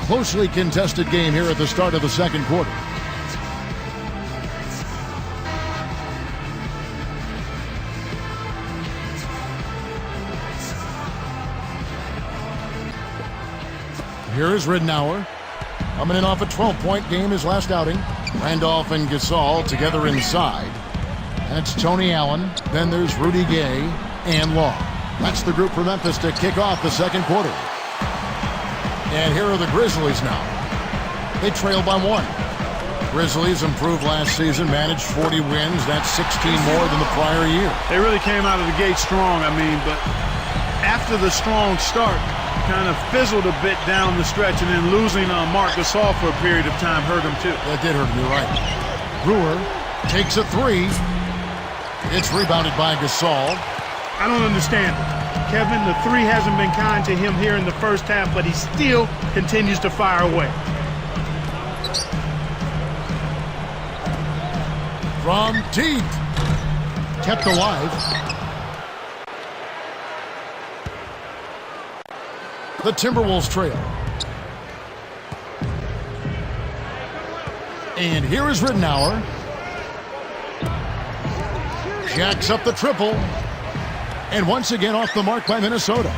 closely contested game here at the start of the second quarter. Here is Ridnour. Coming in off a 12-point game his last outing. Randolph and Gasol together inside. And it's Tony Allen. Then there's Rudy Gay and Law. That's the group for Memphis to kick off the second quarter. And here are the Grizzlies now. They trail by 1. Grizzlies improved last season, managed 40 wins. That's 16 more than the prior year. They really came out of the gate strong, but after the strong start, kind of fizzled a bit down the stretch, and then losing Marc Gasol for a period of time hurt him too. That did hurt him, you're right. Brewer takes a 3. It's rebounded by Gasol. I don't understand it. Kevin, the 3 hasn't been kind to him here in the first half, but he still continues to fire away. From deep. Kept alive. The Timberwolves trail. And here is Ridnour. Jacks up the triple. And once again off the mark by Minnesota.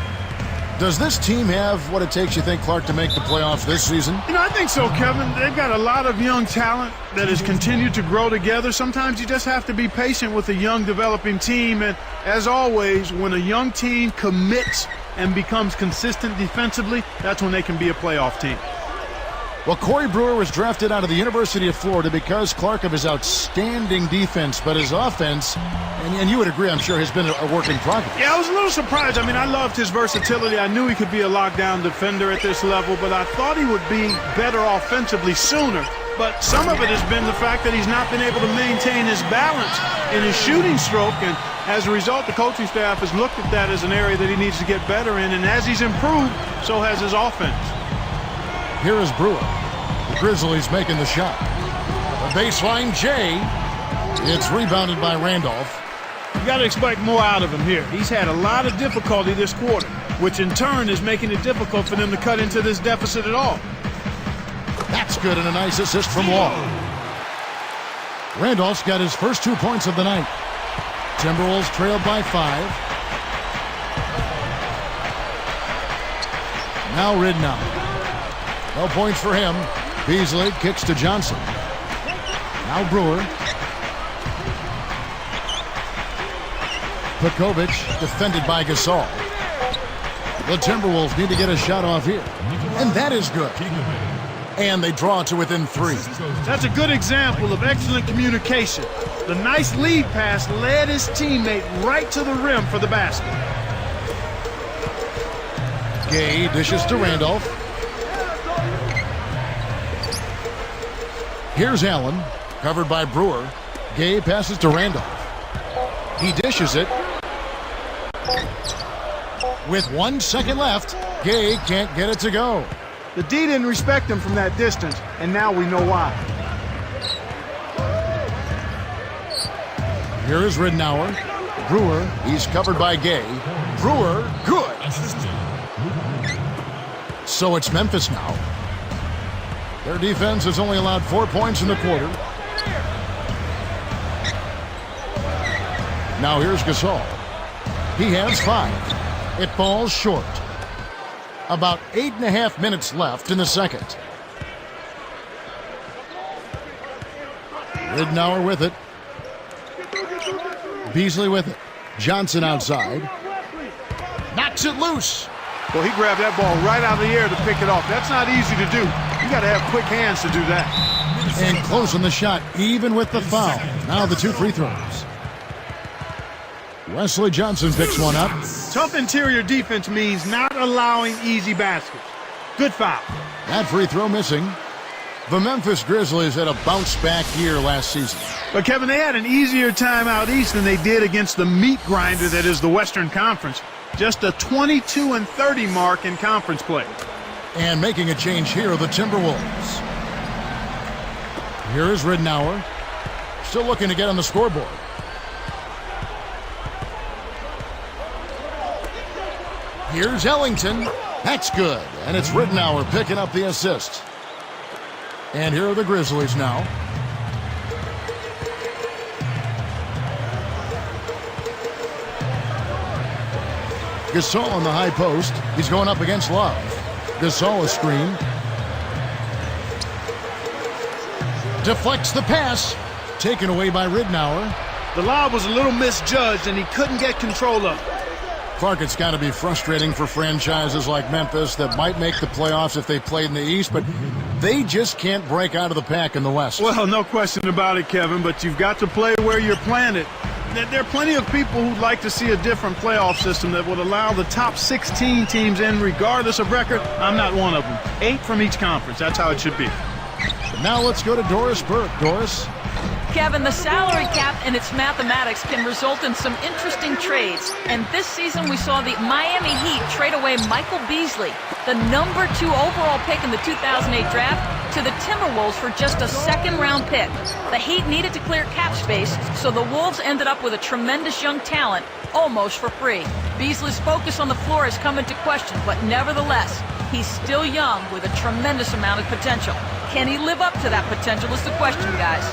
Does this team have what it takes, you think, Clark, to make the playoffs this season? I think so, Kevin. They've got a lot of young talent that has continued to grow together. Sometimes you just have to be patient with a young developing team. And as always, when a young team commits and becomes consistent defensively, that's when they can be a playoff team. Well, Corey Brewer was drafted out of the University of Florida because, Clark, of his outstanding defense, but his offense, and you would agree, I'm sure, has been a work in progress. Yeah, I was a little surprised. I loved his versatility. I knew he could be a lockdown defender at this level, but I thought he would be better offensively sooner. But some of it has been the fact that he's not been able to maintain his balance in his shooting stroke, and as a result, the coaching staff has looked at that as an area that he needs to get better in, and as he's improved, so has his offense. Here is Brewer. The Grizzlies making the shot. The baseline J. It's rebounded by Randolph. You got to expect more out of him here. He's had a lot of difficulty this quarter, which in turn is making it difficult for them to cut into this deficit at all. That's good, and a nice assist from Law. Randolph's got his first 2 points of the night. Timberwolves trailed by 5. Now Ridnour. No points for him. Beasley kicks to Johnson. Now Brewer. Pekovic defended by Gasol. The Timberwolves need to get a shot off here. And that is good. And they draw to within 3. That's a good example of excellent communication. The nice lead pass led his teammate right to the rim for the basket. Gay dishes to Randolph. Here's Allen, covered by Brewer. Gay passes to Randolph. He dishes it. With 1 second left, Gay can't get it to go. The D didn't respect him from that distance, and now we know why. Here is Ridnour. Brewer, he's covered by Gay. Brewer, good. So it's Memphis now. Their defense has only allowed 4 points in the quarter. Now here's Gasol. He has 5. It falls short. About 8.5 minutes left in the second. Ridnour with it. Beasley with it. Johnson outside. Knocks it loose. Well, he grabbed that ball right out of the air to pick it off. That's not easy to do. You got to have quick hands to do that. And close on the shot, even with the foul. Now the 2 free throws. Wesley Johnson picks one up. Tough interior defense means not allowing easy baskets. Good foul. That free throw missing. The Memphis Grizzlies had a bounce-back year last season. But, Kevin, they had an easier time out east than they did against the meat grinder that is the Western Conference. Just a 22-30 mark in conference play. And making a change here are the Timberwolves. Here is Ridnour. Still looking to get on the scoreboard. Here's Ellington. That's good. And it's Ridnour picking up the assist. And here are the Grizzlies now. Gasol on the high post. He's going up against Love. Gasol a screen. Deflects the pass. Taken away by Ridnour. The lob was a little misjudged, and he couldn't get control of it. Clark, it's got to be frustrating for franchises like Memphis that might make the playoffs if they played in the East, but they just can't break out of the pack in the West. Well, no question about it, Kevin, but you've got to play where you're planted. There are plenty of people who'd like to see a different playoff system that would allow the top 16 teams in regardless of record. I'm not one of them. 8 from each conference. That's how it should be. Now let's go to Doris Burke. Doris? Kevin, the salary cap and its mathematics can result in some interesting trades. And this season we saw the Miami Heat trade away Michael Beasley, the number 2 overall pick in the 2008 draft, to the Timberwolves for just a second-round pick. The Heat needed to clear cap space, so the Wolves ended up with a tremendous young talent, almost for free. Beasley's focus on the floor has come into question, but nevertheless, he's still young with a tremendous amount of potential. Can he live up to that potential is the question, guys.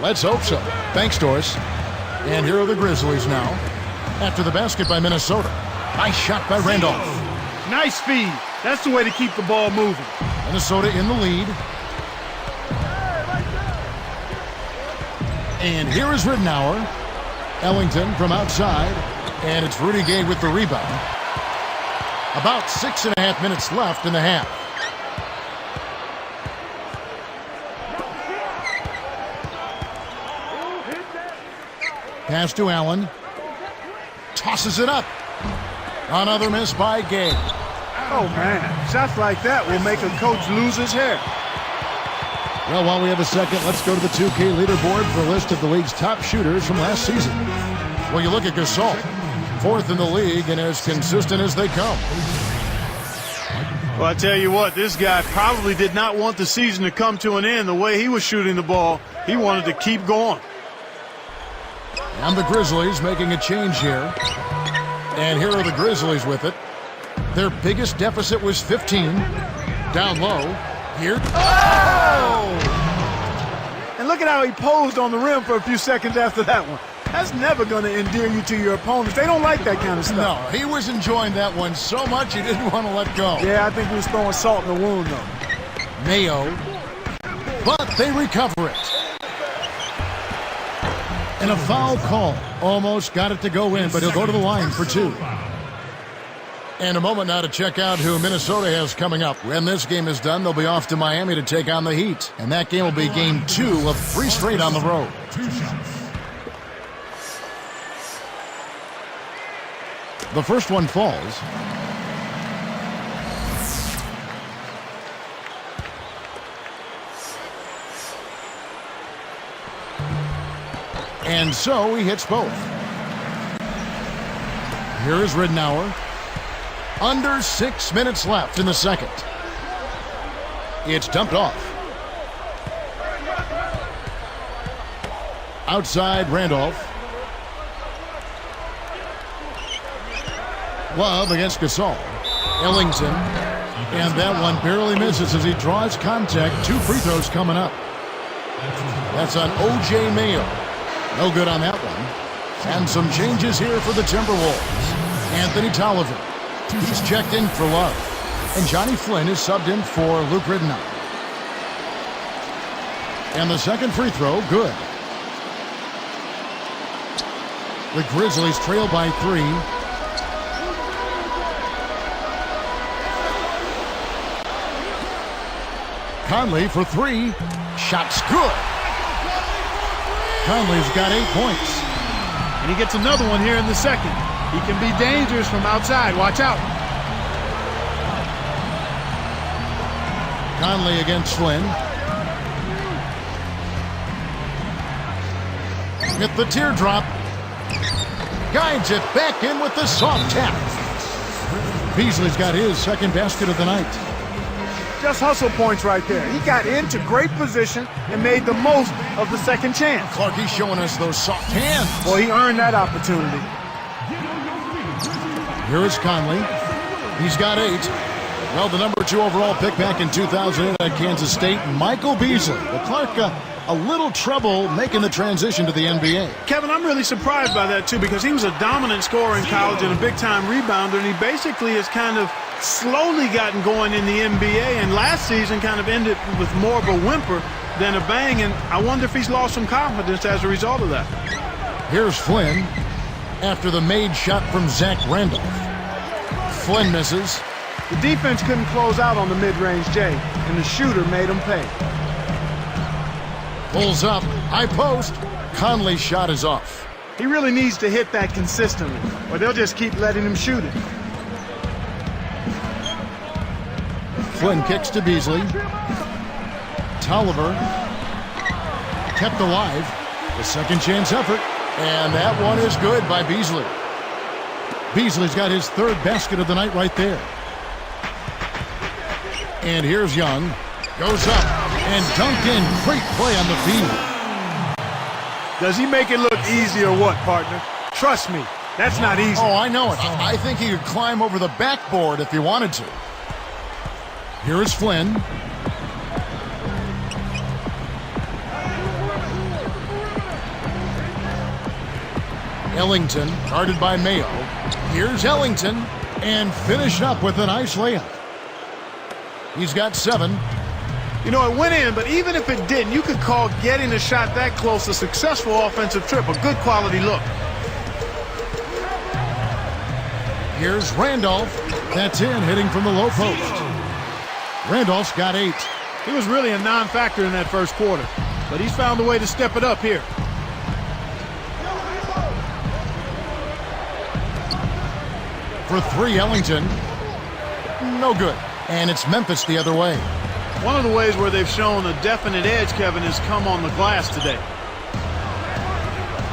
Let's hope so. Thanks, Doris. And here are the Grizzlies now. After the basket by Minnesota. Nice shot by Randolph. Nice speed. That's the way to keep the ball moving. Minnesota in the lead. And here is Ridnour. Ellington from outside. And it's Rudy Gay with the rebound. About 6.5 minutes left in the half. Pass to Allen. Tosses it up. Another miss by Gay. Oh, man. Shots like that will make a coach lose his hair. Well, while we have a second, let's go to the 2K leaderboard for a list of the league's top shooters from last season. Well, you look at Gasol, 4th in the league and as consistent as they come. Well, I tell you what, this guy probably did not want the season to come to an end the way he was shooting the ball. He wanted to keep going. And the Grizzlies making a change here. And here are the Grizzlies with it. Their biggest deficit was 15. Down low. Here. Oh! And look at how he posed on the rim for a few seconds after that one. That's never going to endear you to your opponents. They don't like that kind of stuff. No, he was enjoying that one so much he didn't want to let go. Yeah, I think he was throwing salt in the wound, though. Mayo. But they recover it. And a foul call. Almost got it to go in, but he'll go to the line for 2. And a moment now to check out who Minnesota has coming up. When this game is done, they'll be off to Miami to take on the Heat. And that game will be game 2 of 3 straight on the road. The first one falls. And so he hits both. Here is Ridnour. Under 6 minutes left in the second. It's dumped off. Outside Randolph. Love against Gasol. Ellington. And that one barely misses as he draws contact. 2 free throws coming up. That's on O.J. Mayo. No good on that one. And some changes here for the Timberwolves. Anthony Tolliver. He's checked in for Love. And Johnny Flynn is subbed in for Luke Ridnour. And the second free throw, good. The Grizzlies trail by 3. Conley for 3. Shot's good. Conley's got 8 points. And he gets another one here in the second. He can be dangerous from outside. Watch out. Conley against Flynn. Hit the teardrop. Guides it back in with the soft tap. Beasley's got his second basket of the night. Just hustle points right there. He got into great position and made the most of the second chance. Clark, he's showing us those soft hands. Well, he earned that opportunity. Here is Conley. He's got 8. Well, the number 2 overall pick back in 2000 at Kansas State, Michael Beasley. But Clark, a little trouble making the transition to the NBA. Kevin, I'm really surprised by that, too, because he was a dominant scorer in college and a big-time rebounder, and he basically has kind of slowly gotten going in the NBA, and last season kind of ended with more of a whimper than a bang, and I wonder if he's lost some confidence as a result of that. Here's Flynn after the made shot from Zach Randolph. Flynn misses. The defense couldn't close out on the mid-range J, and the shooter made him pay. Pulls up, high post. Conley's shot is off. He really needs to hit that consistently, or they'll just keep letting him shoot it. Flynn kicks to Beasley. Tolliver kept alive. The second chance effort, and that one is good by Beasley. Beasley's got his 3rd basket of the night right there. And here's Young. Goes up and dunked in. Great play on the feed. Does he make it look easy or what, partner? Trust me, that's not easy. Oh, I know it. I think he could climb over the backboard if he wanted to. Here is Flynn. Ellington, guarded by Mayo. Here's Ellington, and finished up with a nice layup. He's got 7. You know, it went in, but even if it didn't, you could call getting a shot that close a successful offensive trip, a good quality look. Here's Randolph. That's in, hitting from the low post. Randolph's got 8. He was really a non-factor in that first quarter, but he's found a way to step it up here. For 3, Ellington. No good. And it's Memphis the other way. One of the ways where they've shown a definite edge, Kevin, has come on the glass today.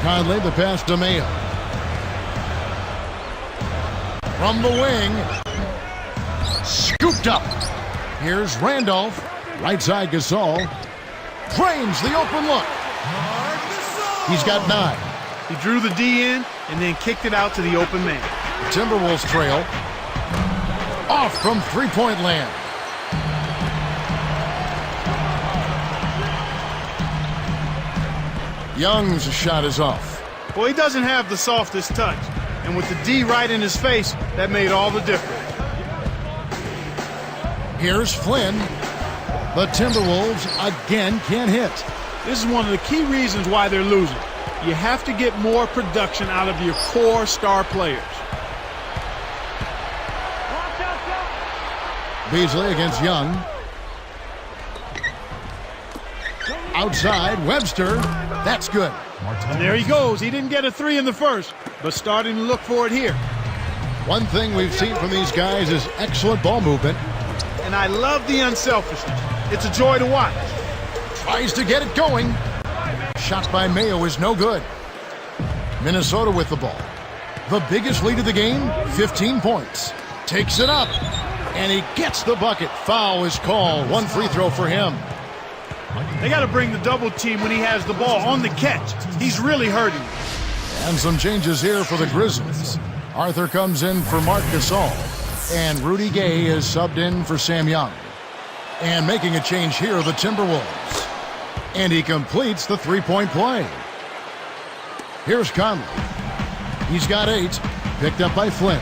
Conley, the pass to Mayo. From the wing. Scooped up. Here's Randolph. Right side Gasol. Drains the open look. He's got 9. He drew the D in and then kicked it out to the open man. Timberwolves trail. Off from three-point land. Young's shot is off. Well, he doesn't have the softest touch. And with the D right in his face, that made all the difference. Here's Flynn. The Timberwolves again can't hit. This is one of the key reasons why they're losing. You have to get more production out of your core star players. Beasley against Young. Outside, Webster. That's good. And there he goes. He didn't get a 3 in the first, but starting to look for it here. One thing we've seen from these guys is excellent ball movement. And I love the unselfishness. It's a joy to watch. Tries to get it going. Shot by Mayo is no good. Minnesota with the ball. The biggest lead of the game, 15 points. Takes it up, and he gets the bucket. Foul is called. 1 free throw for him. They got to bring the double team when he has the ball on the catch. He's really hurting. And some changes here for the Grizzlies. Arthur comes in for Marc Gasol, and Rudy Gay is subbed in for Sam Young. And making a change here, the Timberwolves. And he completes the three-point play. Here's Conley. He's got 8, picked up by Flynn.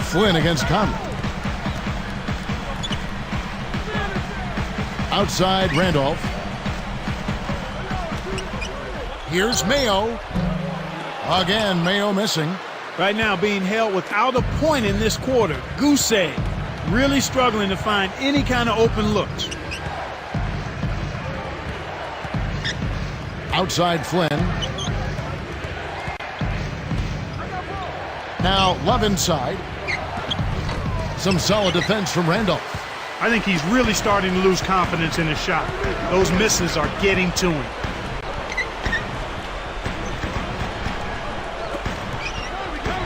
Flynn against Conley. Outside, Randolph. Here's Mayo. Again, Mayo missing. Right now being held without a point in this quarter. Goose egg. Really struggling to find any kind of open looks. Outside Flynn. Now Love inside. Some solid defense from Randolph. I think he's really starting to lose confidence in his shot. Those misses are getting to him.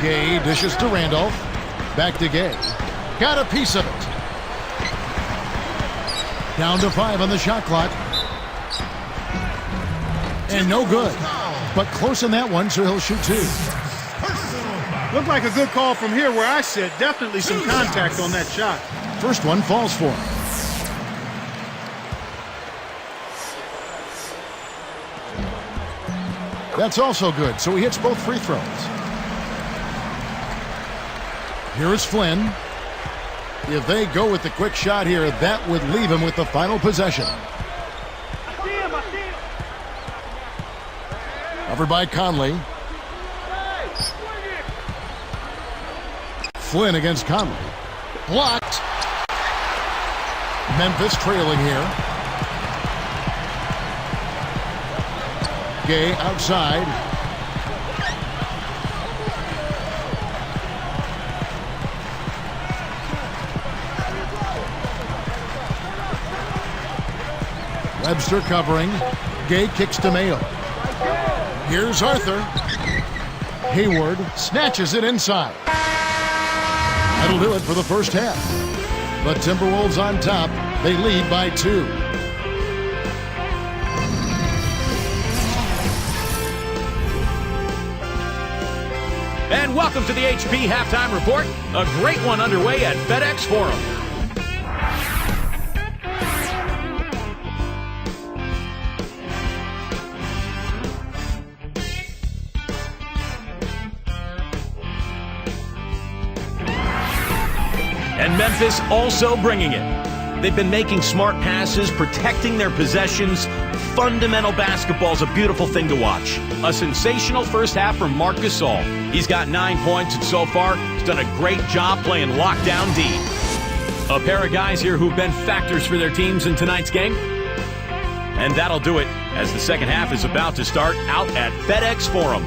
Gay dishes to Randolph. Back to Gay. Got a piece of it. Down to 5 on the shot clock. And no good. But close in that one, so he'll shoot 2. Looked like a good call from here where I sit. Definitely some contact on that shot. First one falls for him. That's also good, so he hits both free throws. Here is Flynn. If they go with the quick shot here, that would leave him with the final possession. Covered by Conley. Flynn against Conley. Blocked. Memphis trailing here. Gay outside. Webster covering. Gay kicks to Mayo. Here's Arthur. Hayward snatches it inside. That'll do it for the first half. The Timberwolves on top. They lead by 2. And welcome to the HP Halftime Report. A great one underway at FedEx Forum. And Memphis also bringing it. They've been making smart passes, protecting their possessions. Fundamental basketball's a beautiful thing to watch. A sensational first half from Marc Gasol. He's got 9 points, and so far, he's done a great job playing lockdown D. A pair of guys here who've been factors for their teams in tonight's game. And that'll do it as the second half is about to start out at FedEx Forum.